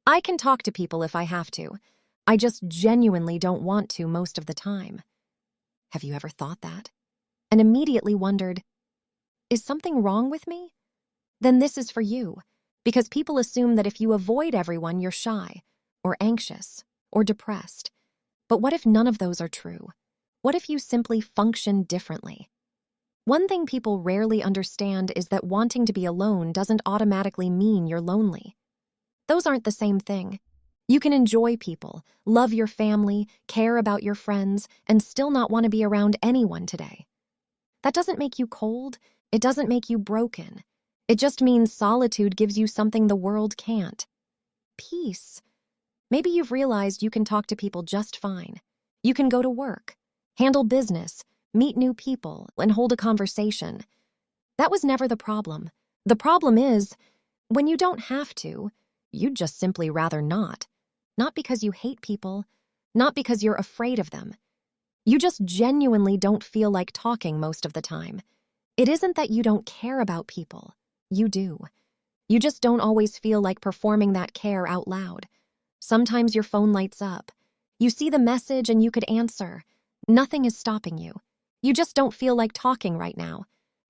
I can talk to people if I have to. I just genuinely don't want to most of the time. Have you ever thought that? And immediately wondered, is something wrong with me? Then this is for you, because people assume that if you avoid everyone, you're shy, or anxious, or depressed. But what if none of those are true? What if you simply function differently? One thing people rarely understand is that wanting to be alone doesn't automatically mean you're lonely. Those aren't the same thing. You can enjoy people, love your family, care about your friends, and still not want to be around anyone today. That doesn't make you cold. It doesn't make you broken. It just means solitude gives you something the world can't. Peace. Maybe you've realized you can talk to people just fine. You can go to work, handle business, meet new people, and hold a conversation. That was never the problem. The problem is, when you don't have to, you'd just simply rather not. Not because you hate people, not because you're afraid of them. You just genuinely don't feel like talking most of the time. It isn't that you don't care about people. You do. You just don't always feel like performing that care out loud. Sometimes your phone lights up. You see the message and you could answer. Nothing is stopping you. You just don't feel like talking right now.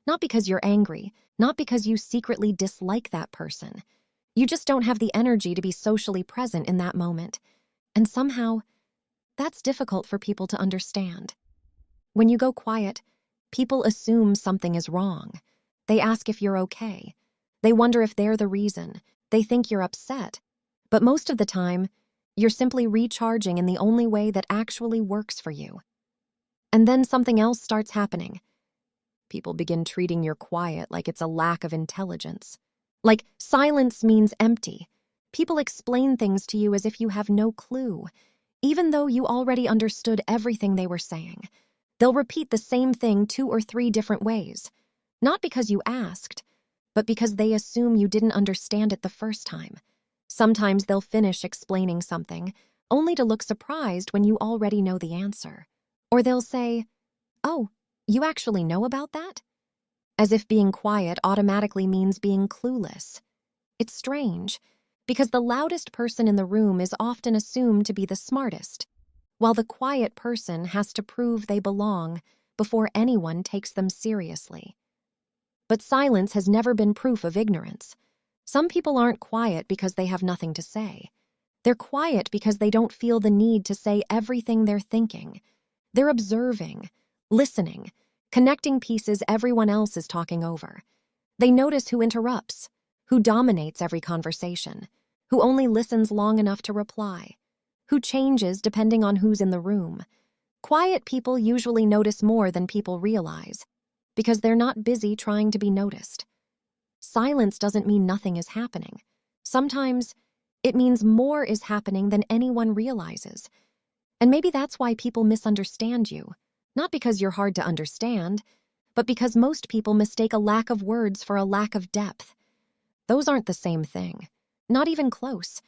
Not because you're angry, not because you secretly dislike that person. You just don't have the energy to be socially present in that moment. And somehow, that's difficult for people to understand. When you go quiet, people assume something is wrong. They ask if you're okay. They wonder if they're the reason. They think you're upset. But most of the time, you're simply recharging in the only way that actually works for you. And then something else starts happening. People begin treating your quiet like it's a lack of intelligence. Like silence means empty. People explain things to you as if you have no clue, even though you already understood everything they were saying. They'll repeat the same thing 2 or 3 different ways, not because you asked, but because they assume you didn't understand it the first time. Sometimes they'll finish explaining something, only to look surprised when you already know the answer. Or they'll say, "Oh, you actually know about that?" As if being quiet automatically means being clueless. It's strange, because the loudest person in the room is often assumed to be the smartest, while the quiet person has to prove they belong before anyone takes them seriously. But silence has never been proof of ignorance. Some people aren't quiet because they have nothing to say. They're quiet because they don't feel the need to say everything they're thinking. They're observing, listening, connecting pieces everyone else is talking over. They notice who interrupts, who dominates every conversation, who only listens long enough to reply, who changes depending on who's in the room. Quiet people usually notice more than people realize, because they're not busy trying to be noticed. Silence doesn't mean nothing is happening. Sometimes it means more is happening than anyone realizes. And maybe that's why people misunderstand you. Not because you're hard to understand, but because most people mistake a lack of words for a lack of depth. Those aren't the same thing. Not even close.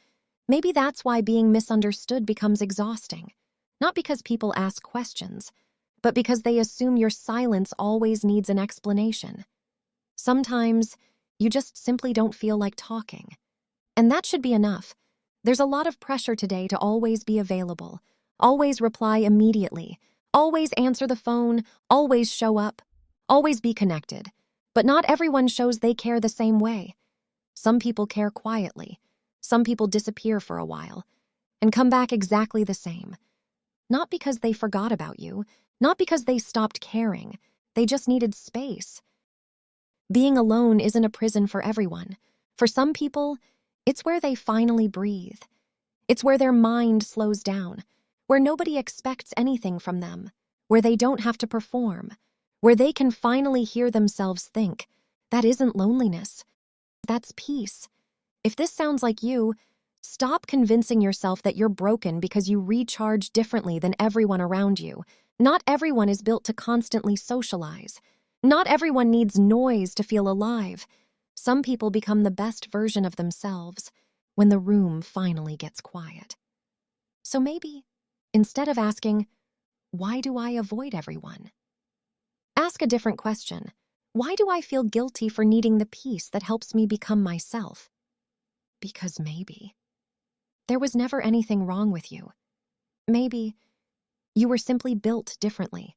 Maybe that's why being misunderstood becomes exhausting. Not because people ask questions, but because they assume your silence always needs an explanation. Sometimes, you just simply don't feel like talking. And that should be enough. There's a lot of pressure today to always be available, always reply immediately, always answer the phone, always show up, always be connected. But not everyone shows they care the same way. Some people care quietly. Some people disappear for a while and come back exactly the same. Not because they forgot about you, not because they stopped caring. They just needed space. Being alone isn't a prison for everyone. For some people, it's where they finally breathe. It's where their mind slows down, where nobody expects anything from them, where they don't have to perform, where they can finally hear themselves think. That isn't loneliness. That's peace. If this sounds like you, stop convincing yourself that you're broken because you recharge differently than everyone around you. Not everyone is built to constantly socialize. Not everyone needs noise to feel alive. Some people become the best version of themselves when the room finally gets quiet. So maybe, instead of asking, "Why do I avoid everyone?" ask a different question. Why do I feel guilty for needing the peace that helps me become myself? Because maybe There was never anything wrong with you. Maybe you were simply built differently.